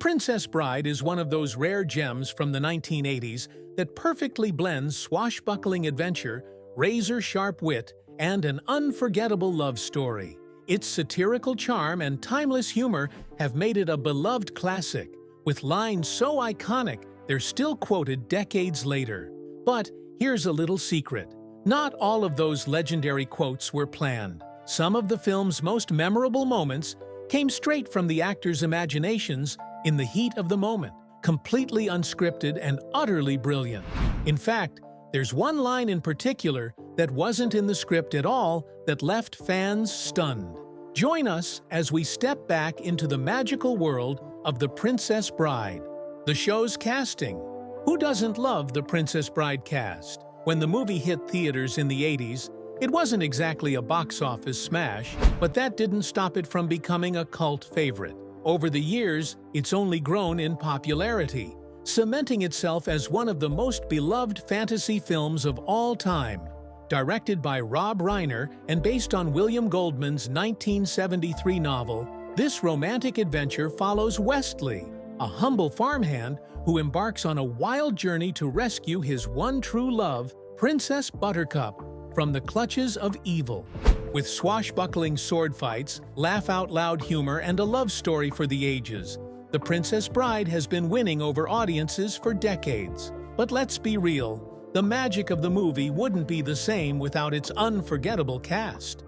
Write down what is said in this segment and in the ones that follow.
Princess Bride is one of those rare gems from the 1980s that perfectly blends swashbuckling adventure, razor-sharp wit, and an unforgettable love story. Its satirical charm and timeless humor have made it a beloved classic, with lines so iconic they're still quoted decades later. But here's a little secret. Not all of those legendary quotes were planned. Some of the film's most memorable moments came straight from the actors' imaginations in the heat of the moment, completely unscripted and utterly brilliant. In fact, there's one line in particular that wasn't in the script at all that left fans stunned. Join us as we step back into the magical world of The Princess Bride. The show's casting. Who doesn't love the Princess Bride cast? When the movie hit theaters in the 80s, it wasn't exactly a box office smash, but that didn't stop it from becoming a cult favorite. Over the years, it's only grown in popularity, cementing itself as one of the most beloved fantasy films of all time. Directed by Rob Reiner and based on William Goldman's 1973 novel, this romantic adventure follows Westley, a humble farmhand who embarks on a wild journey to rescue his one true love, Princess Buttercup, from the clutches of evil. With swashbuckling sword fights, laugh-out-loud humor, and a love story for the ages, The Princess Bride has been winning over audiences for decades. But let's be real, the magic of the movie wouldn't be the same without its unforgettable cast.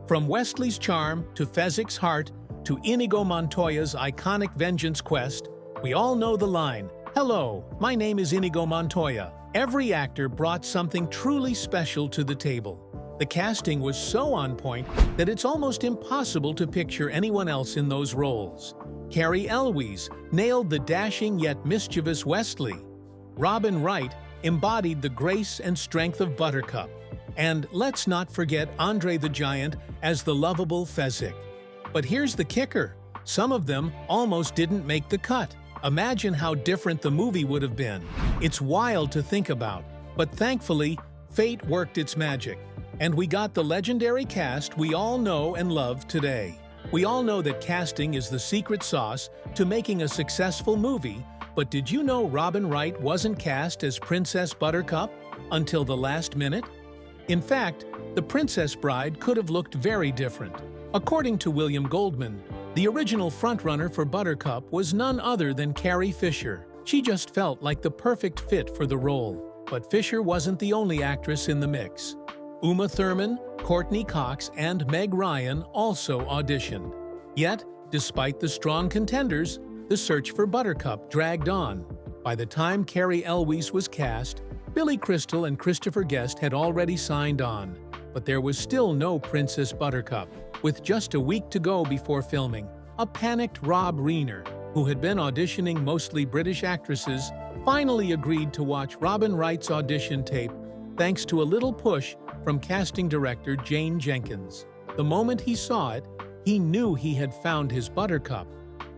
From Westley's charm to Fezzik's heart to Inigo Montoya's iconic vengeance quest, we all know the line, "Hello, my name is Inigo Montoya." Every actor brought something truly special to the table. The casting was so on point that it's almost impossible to picture anyone else in those roles. Cary Elwes nailed the dashing yet mischievous Westley. Robin Wright embodied the grace and strength of Buttercup. And let's not forget Andre the Giant as the lovable Fezzik. But here's the kicker. Some of them almost didn't make the cut. Imagine how different the movie would have been. It's wild to think about, but thankfully, fate worked its magic. And we got the legendary cast we all know and love today. We all know that casting is the secret sauce to making a successful movie, but did you know Robin Wright wasn't cast as Princess Buttercup until the last minute? In fact, The Princess Bride could have looked very different. According to William Goldman, the original frontrunner for Buttercup was none other than Carrie Fisher. She just felt like the perfect fit for the role. But Fisher wasn't the only actress in the mix. Uma Thurman, Courtney Cox, and Meg Ryan also auditioned. Yet, despite the strong contenders, the search for Buttercup dragged on. By the time Cary Elwes was cast, Billy Crystal and Christopher Guest had already signed on. But there was still no Princess Buttercup. With just a week to go before filming, a panicked Rob Reiner, who had been auditioning mostly British actresses, finally agreed to watch Robin Wright's audition tape thanks to a little push from casting director Jane Jenkins. The moment he saw it, he knew he had found his Buttercup.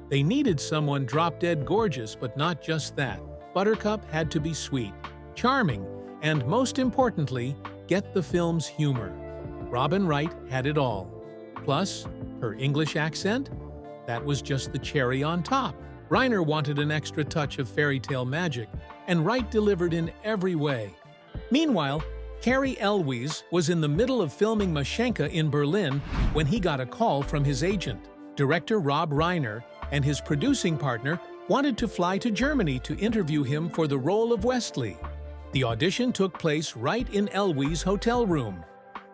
They needed someone drop-dead gorgeous, but not just that. Buttercup had to be sweet, charming, and most importantly, get the film's humor. Robin Wright had it all. Plus, her English accent? That was just the cherry on top. Reiner wanted an extra touch of fairy tale magic, and Wright delivered in every way. Meanwhile, Cary Elwes was in the middle of filming Mashenka in Berlin when he got a call from his agent. Director Rob Reiner and his producing partner wanted to fly to Germany to interview him for the role of Westley. The audition took place right in Elwes' hotel room.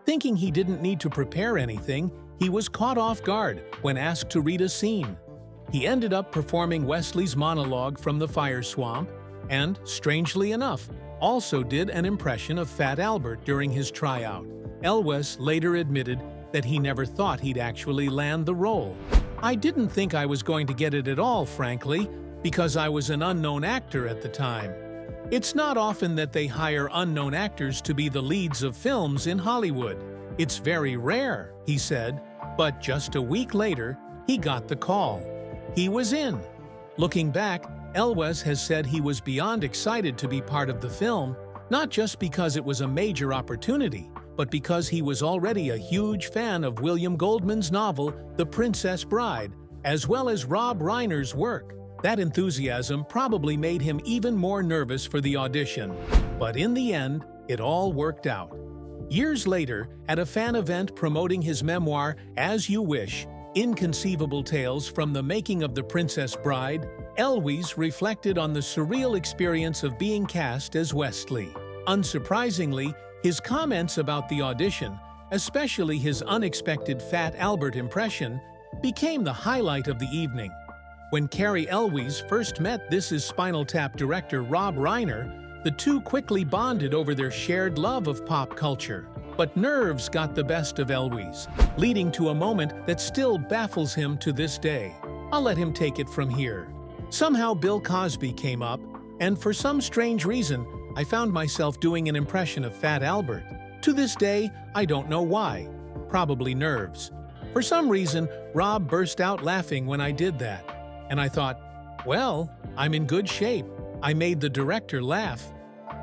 Thinking he didn't need to prepare anything, he was caught off guard when asked to read a scene. He ended up performing Westley's monologue from the fire swamp and, strangely enough, also did an impression of Fat Albert during his tryout. Elwes later admitted that he never thought he'd actually land the role. "I didn't think I was going to get it at all, frankly, because I was an unknown actor at the time. It's not often that they hire unknown actors to be the leads of films in Hollywood. It's very rare," he said, but just a week later, he got the call. He was in. Looking back, Elwes has said he was beyond excited to be part of the film, not just because it was a major opportunity, but because he was already a huge fan of William Goldman's novel, The Princess Bride, as well as Rob Reiner's work. That enthusiasm probably made him even more nervous for the audition. But in the end, it all worked out. Years later, at a fan event promoting his memoir, As You Wish, Inconceivable Tales from the Making of the Princess Bride, Eloise reflected on the surreal experience of being cast as Wesley. Unsurprisingly, his comments about the audition, especially his unexpected Fat Albert impression, became the highlight of the evening. When Cary Elwes first met This Is Spinal Tap director Rob Reiner, the two quickly bonded over their shared love of pop culture. But nerves got the best of Elwes, leading to a moment that still baffles him to this day. I'll let him take it from here. Somehow Bill Cosby came up, and for some strange reason, I found myself doing an impression of Fat Albert. To this day, I don't know why. Probably nerves. For some reason, Rob burst out laughing when I did that. And I thought, well, I'm in good shape. I made the director laugh.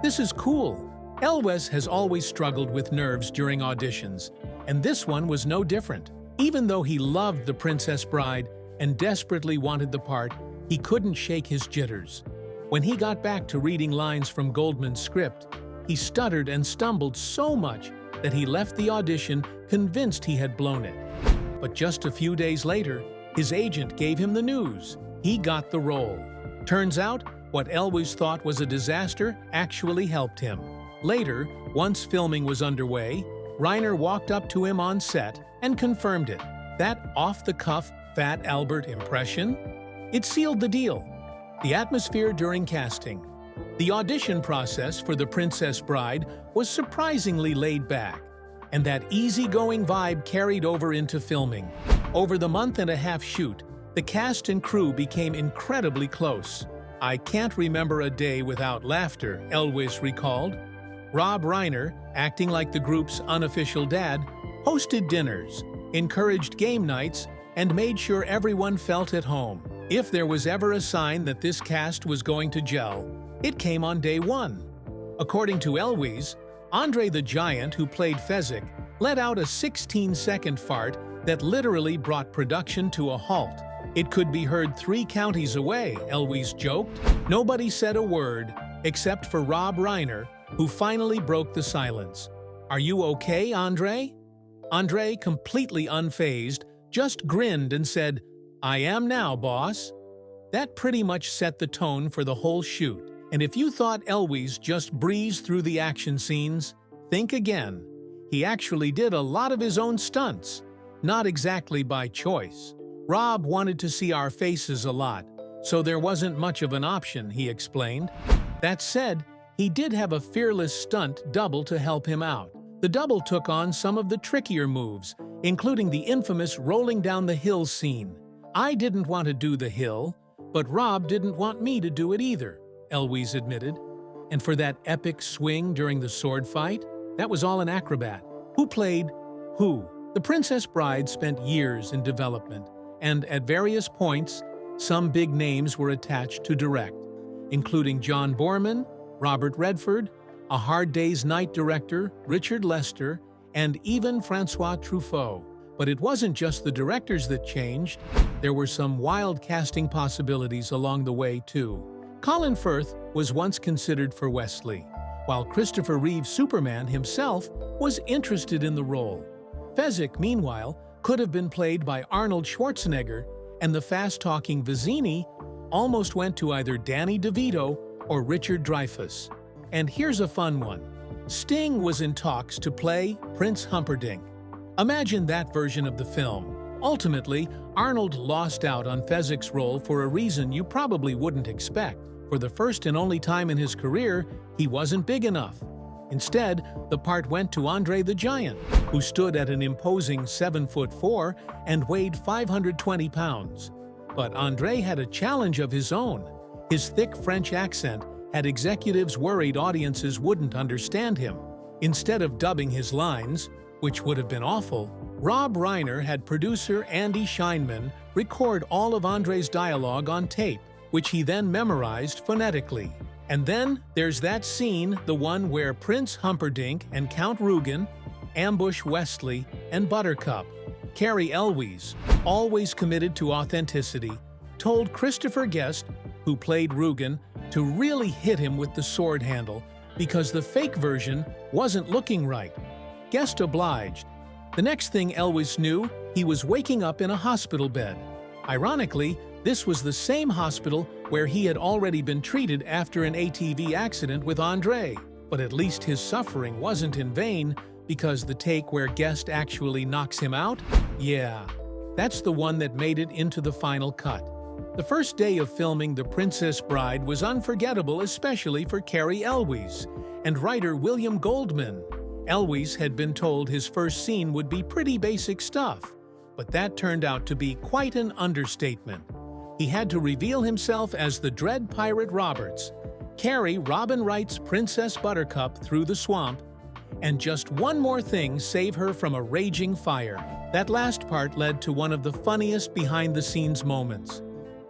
This is cool. Elwes has always struggled with nerves during auditions, and this one was no different. Even though he loved The Princess Bride and desperately wanted the part, he couldn't shake his jitters. When he got back to reading lines from Goldman's script, he stuttered and stumbled so much that he left the audition convinced he had blown it. But just a few days later, his agent gave him the news. He got the role. Turns out, what Elwes thought was a disaster actually helped him. Later, once filming was underway, Reiner walked up to him on set and confirmed it. That off-the-cuff Fat Albert impression? It sealed the deal. The atmosphere during casting. The audition process for The Princess Bride was surprisingly laid back, and that easygoing vibe carried over into filming. Over the month-and-a-half shoot, the cast and crew became incredibly close. I can't remember a day without laughter, Elwes recalled. Rob Reiner, acting like the group's unofficial dad, hosted dinners, encouraged game nights, and made sure everyone felt at home. If there was ever a sign that this cast was going to gel, it came on day one. According to Elwes, Andre the Giant, who played Fezzik, let out a 16-second fart that literally brought production to a halt. It could be heard 3 counties away, Elwes joked. Nobody said a word, except for Rob Reiner, who finally broke the silence. "Are you okay, Andre?" Andre, completely unfazed, just grinned and said, "I am now, boss." That pretty much set the tone for the whole shoot. And if you thought Elwes just breezed through the action scenes, think again. He actually did a lot of his own stunts, not exactly by choice. Rob wanted to see our faces a lot, so there wasn't much of an option, he explained. That said, he did have a fearless stunt double to help him out. The double took on some of the trickier moves, including the infamous rolling down the hill scene. I didn't want to do the hill, but Rob didn't want me to do it either, Elwes admitted. And for that epic swing during the sword fight, that was all an acrobat. Who played who? The Princess Bride spent years in development, and at various points, some big names were attached to direct, including John Boorman, Robert Redford, A Hard Day's Night director, Richard Lester, and even Francois Truffaut. But it wasn't just the directors that changed. There were some wild casting possibilities along the way, too. Colin Firth was once considered for Wesley, while Christopher Reeve's Superman himself was interested in the role. Fezzik, meanwhile, could have been played by Arnold Schwarzenegger, and the fast-talking Vizzini almost went to either Danny DeVito or Richard Dreyfuss. And here's a fun one. Sting was in talks to play Prince Humperdinck. Imagine that version of the film. Ultimately, Arnold lost out on Fezzik's role for a reason you probably wouldn't expect. For the first and only time in his career, he wasn't big enough. Instead, the part went to Andre the Giant, who stood at an imposing 7'4" and weighed 520 pounds. But Andre had a challenge of his own. His thick French accent had executives worried audiences wouldn't understand him. Instead of dubbing his lines, which would have been awful, Rob Reiner had producer Andy Scheinman record all of Andre's dialogue on tape, which he then memorized phonetically. And then there's that scene, the one where Prince Humperdinck and Count Rugen ambush Wesley and Buttercup. Cary Elwes, always committed to authenticity, told Christopher Guest, who played Rugen, to really hit him with the sword handle because the fake version wasn't looking right. Guest obliged. The next thing Elwes knew, he was waking up in a hospital bed. Ironically, this was the same hospital where he had already been treated after an ATV accident with Andre. But at least his suffering wasn't in vain, because the take where Guest actually knocks him out? Yeah, that's the one that made it into the final cut. The first day of filming The Princess Bride was unforgettable, especially for Cary Elwes and writer William Goldman. Elwes had been told his first scene would be pretty basic stuff, but that turned out to be quite an understatement. He had to reveal himself as the Dread Pirate Roberts, carry Robin Wright's Princess Buttercup through the swamp, and just one more thing save her from a raging fire. That last part led to one of the funniest behind-the-scenes moments.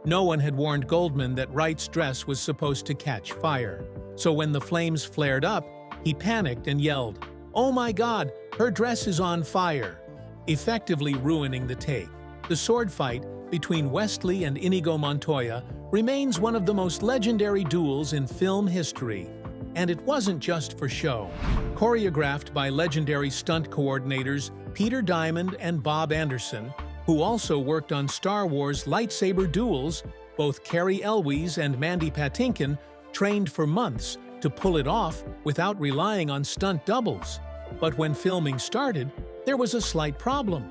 No one had warned Goldman that Wright's dress was supposed to catch fire. So when the flames flared up, he panicked and yelled, "Oh my God, her dress is on fire!" effectively ruining the take. The sword fight between Westley and Inigo Montoya remains one of the most legendary duels in film history. And it wasn't just for show. Choreographed by legendary stunt coordinators Peter Diamond and Bob Anderson, who also worked on Star Wars lightsaber duels, both Cary Elwes and Mandy Patinkin trained for months to pull it off without relying on stunt doubles. But when filming started, there was a slight problem.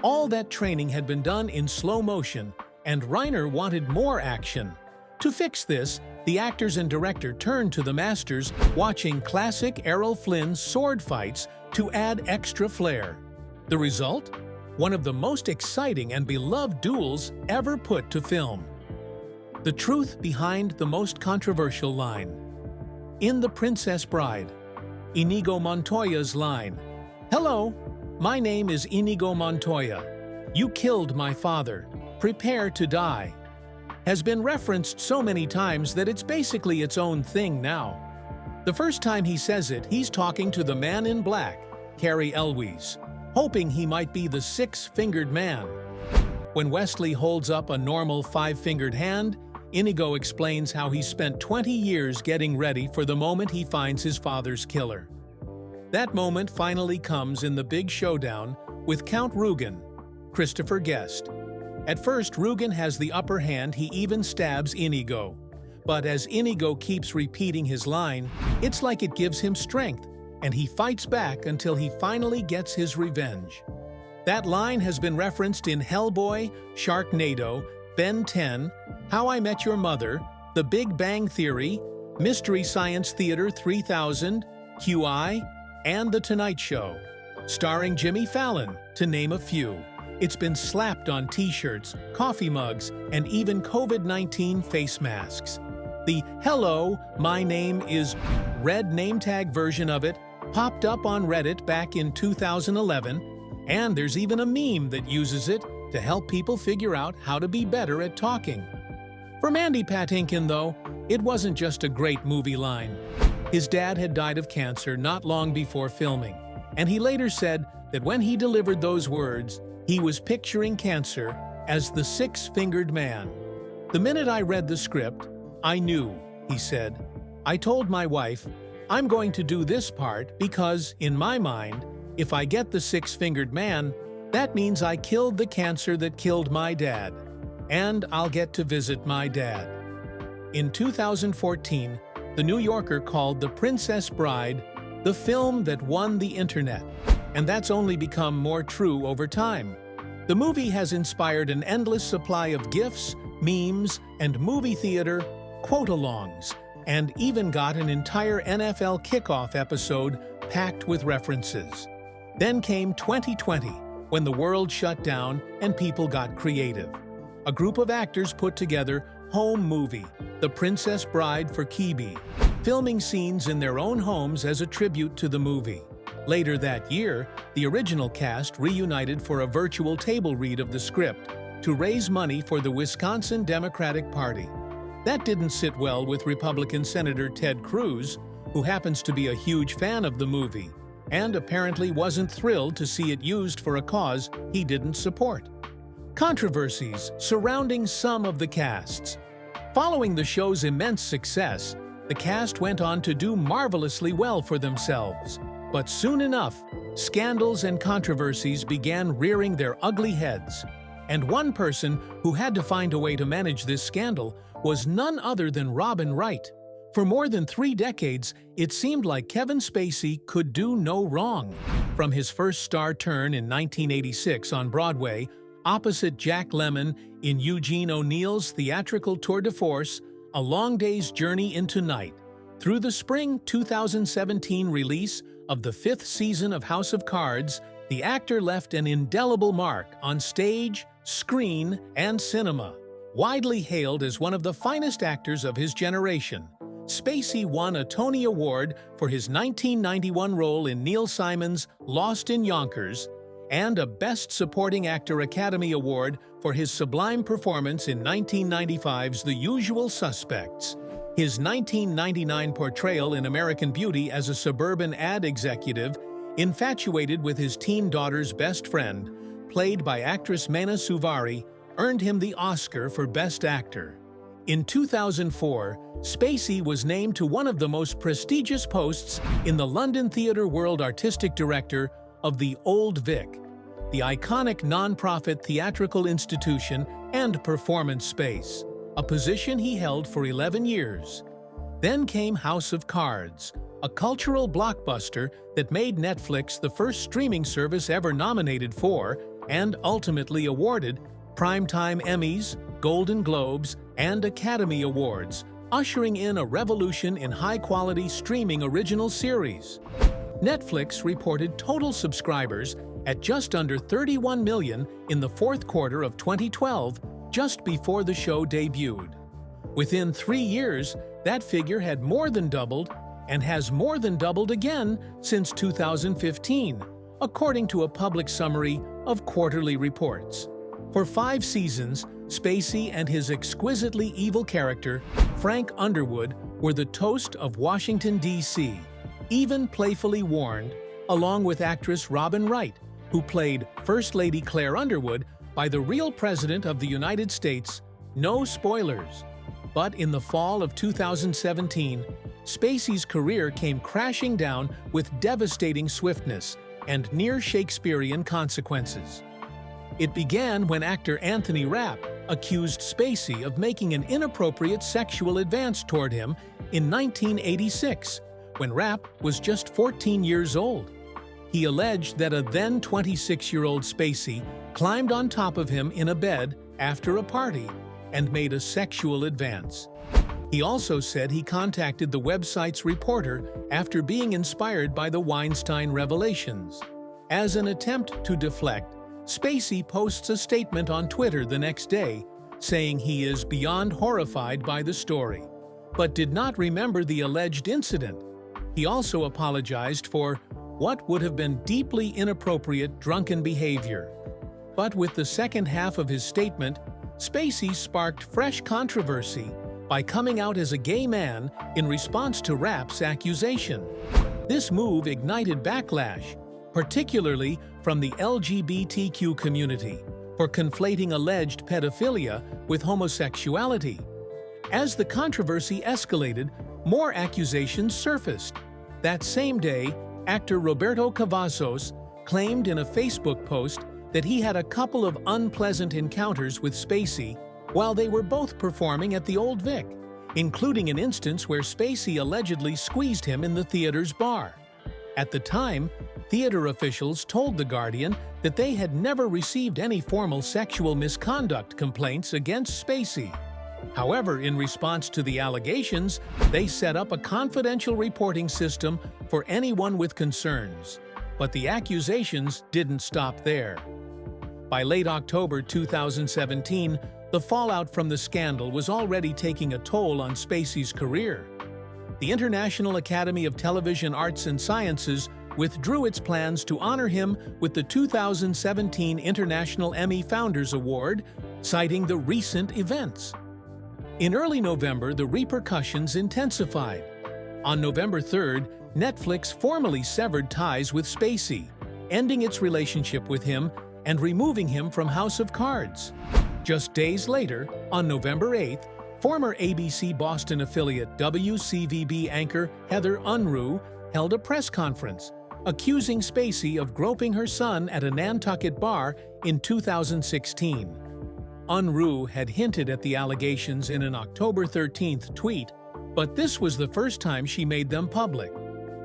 All that training had been done in slow motion, and Reiner wanted more action. To fix this, the actors and director turned to the masters, watching classic Errol Flynn's sword fights to add extra flair. The result? One of the most exciting and beloved duels ever put to film. The truth behind the most controversial line. In The Princess Bride, Inigo Montoya's line, "Hello, my name is Inigo Montoya. You killed my father. Prepare to die," has been referenced so many times that it's basically its own thing now. The first time he says it, he's talking to the man in black, Cary Elwes, hoping he might be the six-fingered man. When Westley holds up a normal five-fingered hand, Inigo explains how he spent 20 years getting ready for the moment he finds his father's killer. That moment finally comes in the big showdown with Count Rugen, Christopher Guest. At first, Rugen has the upper hand, he even stabs Inigo. But as Inigo keeps repeating his line, it's like it gives him strength, and he fights back until he finally gets his revenge. That line has been referenced in Hellboy, Sharknado, Ben 10, How I Met Your Mother, The Big Bang Theory, Mystery Science Theater 3000, QI, and The Tonight Show, starring Jimmy Fallon, to name a few. It's been slapped on t-shirts, coffee mugs, and even COVID-19 face masks. The "Hello, my name is" red name tag version of it popped up on Reddit back in 2011, and there's even a meme that uses it to help people figure out how to be better at talking. For Mandy Patinkin, though, it wasn't just a great movie line. His dad had died of cancer not long before filming, and he later said that when he delivered those words, he was picturing cancer as the six-fingered man. "The minute I read the script, I knew," he said. "I told my wife, I'm going to do this part because, in my mind, if I get the six-fingered man, that means I killed the cancer that killed my dad, and I'll get to visit my dad." In 2014, The New Yorker called The Princess Bride the film that won the internet, and that's only become more true over time. The movie has inspired an endless supply of GIFs, memes, and movie theater quote-alongs, and even got an entire NFL kickoff episode packed with references. Then came 2020, when the world shut down and people got creative. A group of actors put together home movie, The Princess Bride for Kibi, filming scenes in their own homes as a tribute to the movie. Later that year, the original cast reunited for a virtual table read of the script to raise money for the Wisconsin Democratic Party. That didn't sit well with Republican Senator Ted Cruz, who happens to be a huge fan of the movie, and apparently wasn't thrilled to see it used for a cause he didn't support. Controversies surrounding some of the casts. Following the show's immense success, the cast went on to do marvelously well for themselves. But soon enough, scandals and controversies began rearing their ugly heads. And one person who had to find a way to manage this scandal was none other than Robin Wright. For more than 3 decades, it seemed like Kevin Spacey could do no wrong. From his first star turn in 1986 on Broadway, opposite Jack Lemmon in Eugene O'Neill's theatrical tour de force, A Long Day's Journey into Night, through the spring 2017 release of the 5th season of House of Cards, the actor left an indelible mark on stage, screen, and cinema. Widely hailed as one of the finest actors of his generation, Spacey won a Tony Award for his 1991 role in Neil Simon's Lost in Yonkers, and a Best Supporting Actor Academy Award for his sublime performance in 1995's The Usual Suspects. His 1999 portrayal in American Beauty as a suburban ad executive, infatuated with his teen daughter's best friend, played by actress Mena Suvari, earned him the Oscar for Best Actor. In 2004, Spacey was named to one of the most prestigious posts in the London Theatre World Artistic Director of the Old Vic, the iconic non-profit theatrical institution and performance space, a position he held for 11 years. Then came House of Cards, a cultural blockbuster that made Netflix the first streaming service ever nominated for, and ultimately awarded, Primetime Emmys, Golden Globes, and Academy Awards, ushering in a revolution in high-quality streaming original series. Netflix reported total subscribers at just under 31 million in the 4th quarter of 2012, just before the show debuted. Within 3 years, that figure had more than doubled and has more than doubled again since 2015, according to a public summary of quarterly reports. For 5 seasons, Spacey and his exquisitely evil character, Frank Underwood, were the toast of Washington, D.C., even playfully warned, along with actress Robin Wright, who played First Lady Claire Underwood, by the real President of the United States, no spoilers. But in the fall of 2017, Spacey's career came crashing down with devastating swiftness and near-Shakespearean consequences. It began when actor Anthony Rapp accused Spacey of making an inappropriate sexual advance toward him in 1986, when Rapp was just 14 years old. He alleged that a then 26-year-old Spacey climbed on top of him in a bed after a party and made a sexual advance. He also said he contacted the website's reporter after being inspired by the Weinstein revelations. As an attempt to deflect, Spacey posts a statement on Twitter the next day, saying he is beyond horrified by the story, but did not remember the alleged incident. He also apologized for what would have been deeply inappropriate drunken behavior. But with the second half of his statement, Spacey sparked fresh controversy by coming out as a gay man in response to Rapp's accusation. This move ignited backlash, particularly from the LGBTQ community, for conflating alleged pedophilia with homosexuality. As the controversy escalated, more accusations surfaced. That same day, actor Roberto Cavazos claimed in a Facebook post that he had a couple of unpleasant encounters with Spacey while they were both performing at the Old Vic, including an instance where Spacey allegedly squeezed him in the theater's bar. At the time, theater officials told The Guardian that they had never received any formal sexual misconduct complaints against Spacey. However, in response to the allegations, they set up a confidential reporting system for anyone with concerns. But the accusations didn't stop there. By late October 2017, the fallout from the scandal was already taking a toll on Spacey's career. The International Academy of Television Arts and Sciences withdrew its plans to honor him with the 2017 International Emmy Founders Award, citing the recent events. In early November, the repercussions intensified. On November 3rd, Netflix formally severed ties with Spacey, ending its relationship with him and removing him from House of Cards. Just days later, on November 8th, former ABC Boston affiliate WCVB anchor Heather Unruh held a press conference, accusing Spacey of groping her son at a Nantucket bar in 2016. Unruh had hinted at the allegations in an October 13th tweet, but this was the first time she made them public.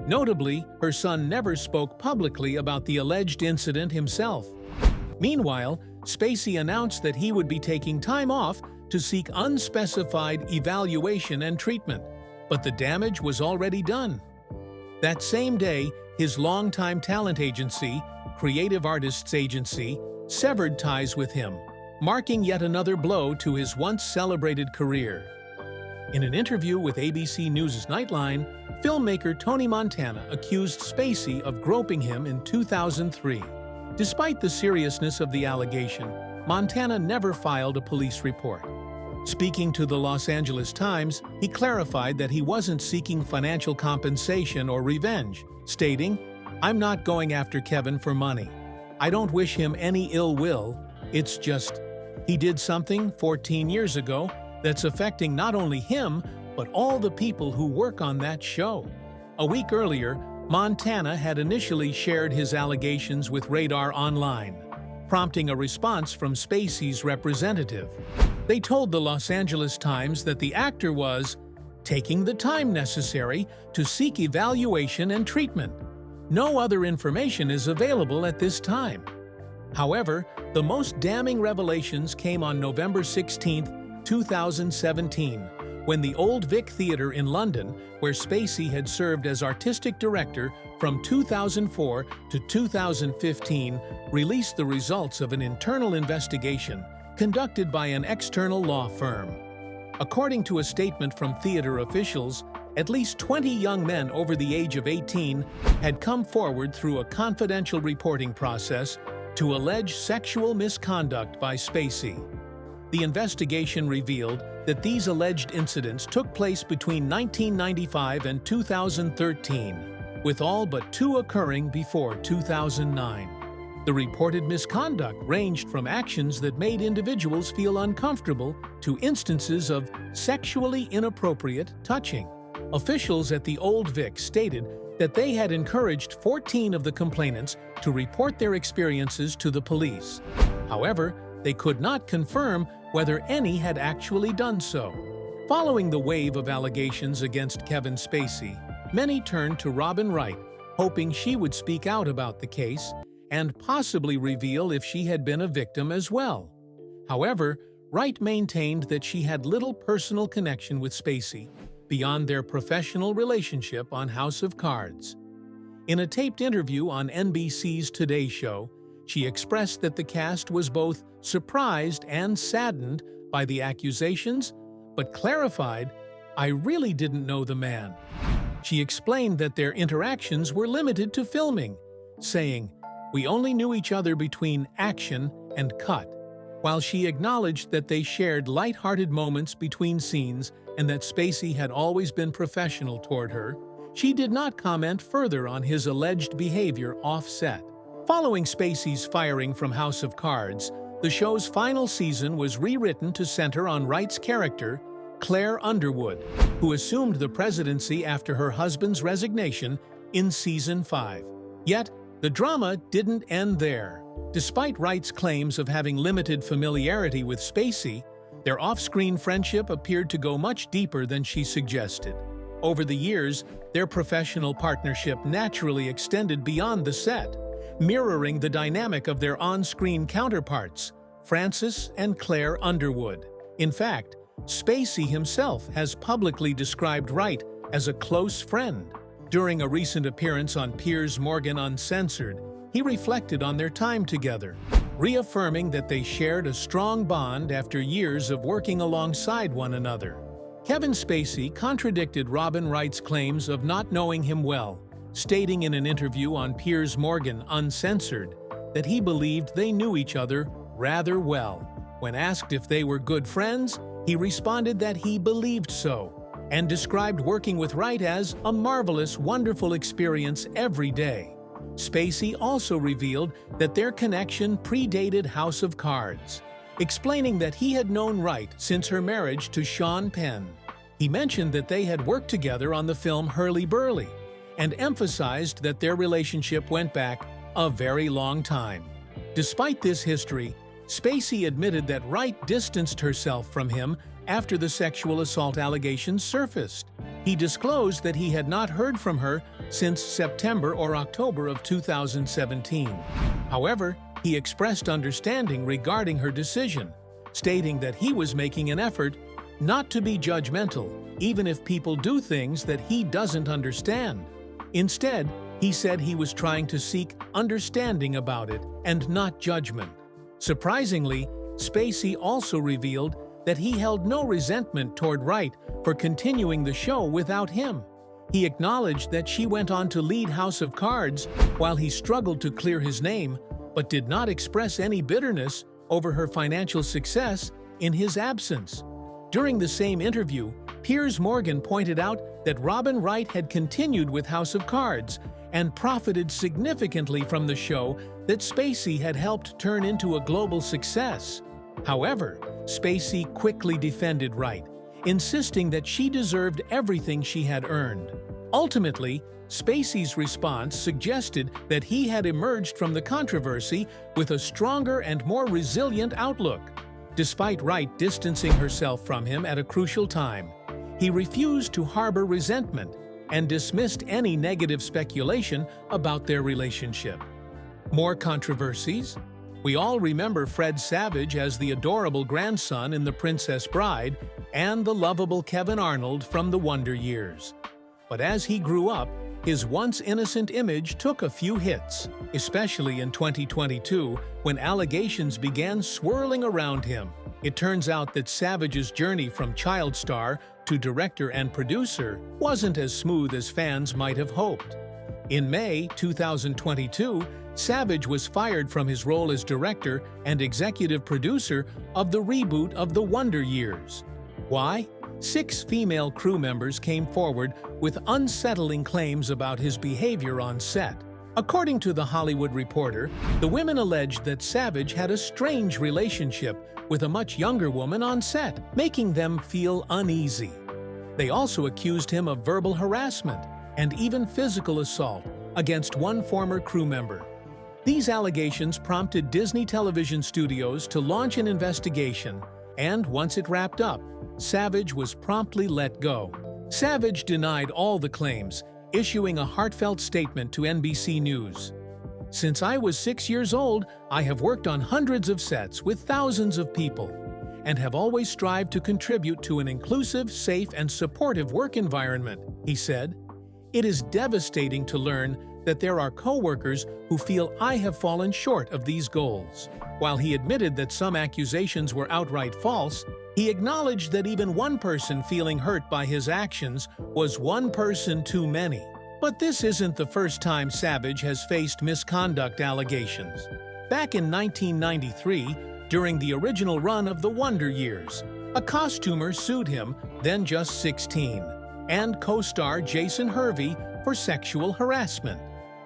Notably, her son never spoke publicly about the alleged incident himself. Meanwhile, Spacey announced that he would be taking time off to seek unspecified evaluation and treatment, but the damage was already done. That same day, his longtime talent agency, Creative Artists Agency, severed ties with him, marking yet another blow to his once celebrated career. In an interview with ABC News' Nightline, filmmaker Tony Montana accused Spacey of groping him in 2003. Despite the seriousness of the allegation, Montana never filed a police report. Speaking to the Los Angeles Times, he clarified that he wasn't seeking financial compensation or revenge, stating, "I'm not going after Kevin for money. I don't wish him any ill will. It's just, he did something 14 years ago that's affecting not only him, but all the people who work on that show." A week earlier, Montana had initially shared his allegations with Radar Online, prompting a response from Spacey's representative. They told the Los Angeles Times that the actor was taking the time necessary to seek evaluation and treatment. No other information is available at this time. However, the most damning revelations came on November 16, 2017, when the Old Vic Theatre in London, where Spacey had served as artistic director from 2004 to 2015, released the results of an internal investigation conducted by an external law firm. According to a statement from theater officials, at least 20 young men over the age of 18 had come forward through a confidential reporting process to allege sexual misconduct by Spacey. The investigation revealed that these alleged incidents took place between 1995 and 2013, with all but 2 occurring before 2009. The reported misconduct ranged from actions that made individuals feel uncomfortable to instances of sexually inappropriate touching. Officials at the Old Vic stated that they had encouraged 14 of the complainants to report their experiences to the police. However, they could not confirm whether any had actually done so. Following the wave of allegations against Kevin Spacey, many turned to Robin Wright, hoping she would speak out about the case and possibly reveal if she had been a victim as well. However, Wright maintained that she had little personal connection with Spacey beyond their professional relationship on House of Cards. In a taped interview on NBC's Today Show, she expressed that the cast was both surprised and saddened by the accusations, but clarified, "I really didn't know the man." She explained that their interactions were limited to filming, saying, "We only knew each other between action and cut." While she acknowledged that they shared light-hearted moments between scenes and that Spacey had always been professional toward her, she did not comment further on his alleged behavior off-set. Following Spacey's firing from House of Cards, the show's final season was rewritten to center on Wright's character, Claire Underwood, who assumed the presidency after her husband's resignation in Season 5. Yet, the drama didn't end there. Despite Wright's claims of having limited familiarity with Spacey, their off-screen friendship appeared to go much deeper than she suggested. Over the years, their professional partnership naturally extended beyond the set, mirroring the dynamic of their on-screen counterparts, Frances and Claire Underwood. In fact, Spacey himself has publicly described Wright as a close friend. During a recent appearance on Piers Morgan Uncensored, he reflected on their time together, reaffirming that they shared a strong bond after years of working alongside one another. Kevin Spacey contradicted Robin Wright's claims of not knowing him well, stating in an interview on Piers Morgan Uncensored that he believed they knew each other rather well. When asked if they were good friends, he responded that he believed so, and described working with Wright as a marvelous, wonderful experience every day. Spacey also revealed that their connection predated House of Cards, explaining that he had known Wright since her marriage to Sean Penn. He mentioned that they had worked together on the film Hurly-Burly, and emphasized that their relationship went back a very long time. Despite this history, Spacey admitted that Wright distanced herself from him after the sexual assault allegations surfaced. He disclosed that he had not heard from her since September or October of 2017. However, he expressed understanding regarding her decision, stating that he was making an effort not to be judgmental, even if people do things that he doesn't understand. Instead, he said he was trying to seek understanding about it and not judgment. Surprisingly, Spacey also revealed that he held no resentment toward Wright for continuing the show without him. He acknowledged that she went on to lead House of Cards while he struggled to clear his name, but did not express any bitterness over her financial success in his absence. During the same interview, Piers Morgan pointed out that Robin Wright had continued with House of Cards and profited significantly from the show that Spacey had helped turn into a global success. However, Spacey quickly defended Wright, insisting that she deserved everything she had earned. Ultimately, Spacey's response suggested that he had emerged from the controversy with a stronger and more resilient outlook. Despite Wright distancing herself from him at a crucial time, he refused to harbor resentment and dismissed any negative speculation about their relationship. More controversies? We all remember Fred Savage as the adorable grandson in The Princess Bride and the lovable Kevin Arnold from The Wonder Years. But as he grew up, his once innocent image took a few hits, especially in 2022 when allegations began swirling around him. It turns out that Savage's journey from child star to director and producer wasn't as smooth as fans might have hoped. In May 2022, Savage was fired from his role as director and executive producer of the reboot of The Wonder Years. Why? 6 female crew members came forward with unsettling claims about his behavior on set. According to The Hollywood Reporter, the women alleged that Savage had a strange relationship with a much younger woman on set, making them feel uneasy. They also accused him of verbal harassment and even physical assault against one former crew member. These allegations prompted Disney Television Studios to launch an investigation, and once it wrapped up, Savage was promptly let go. Savage denied all the claims, issuing a heartfelt statement to NBC News. "Since I was 6 years old, I have worked on hundreds of sets with thousands of people, and have always strived to contribute to an inclusive, safe, and supportive work environment," he said. "It is devastating to learn that there are co-workers who feel I have fallen short of these goals." While he admitted that some accusations were outright false, he acknowledged that even one person feeling hurt by his actions was one person too many. But this isn't the first time Savage has faced misconduct allegations. Back in 1993, during the original run of The Wonder Years, a costumer sued him, then just 16, and co-star Jason Hervey for sexual harassment.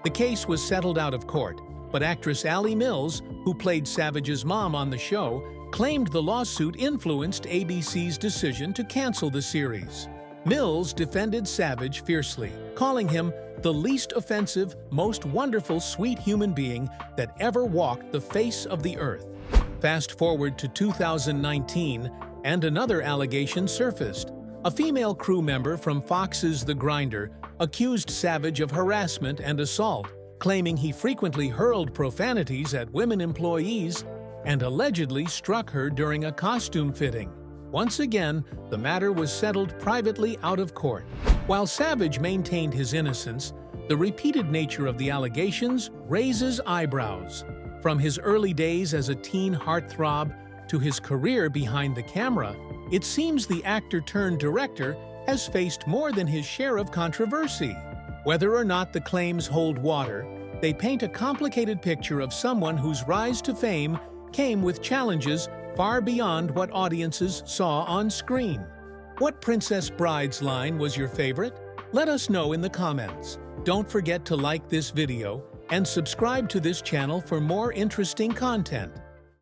The case was settled out of court, but actress Allie Mills, who played Savage's mom on the show, claimed the lawsuit influenced ABC's decision to cancel the series. Mills defended Savage fiercely, calling him the least offensive, most wonderful, sweet human being that ever walked the face of the earth. Fast forward to 2019, and another allegation surfaced. A female crew member from Fox's The Grinder accused Savage of harassment and assault, claiming he frequently hurled profanities at women employees and allegedly struck her during a costume fitting. Once again, the matter was settled privately out of court. While Savage maintained his innocence, the repeated nature of the allegations raises eyebrows. From his early days as a teen heartthrob to his career behind the camera, it seems the actor-turned-director has faced more than his share of controversy. Whether or not the claims hold water, they paint a complicated picture of someone whose rise to fame came with challenges far beyond what audiences saw on screen. What Princess Bride's line was your favorite? Let us know in the comments. Don't forget to like this video and subscribe to this channel for more interesting content.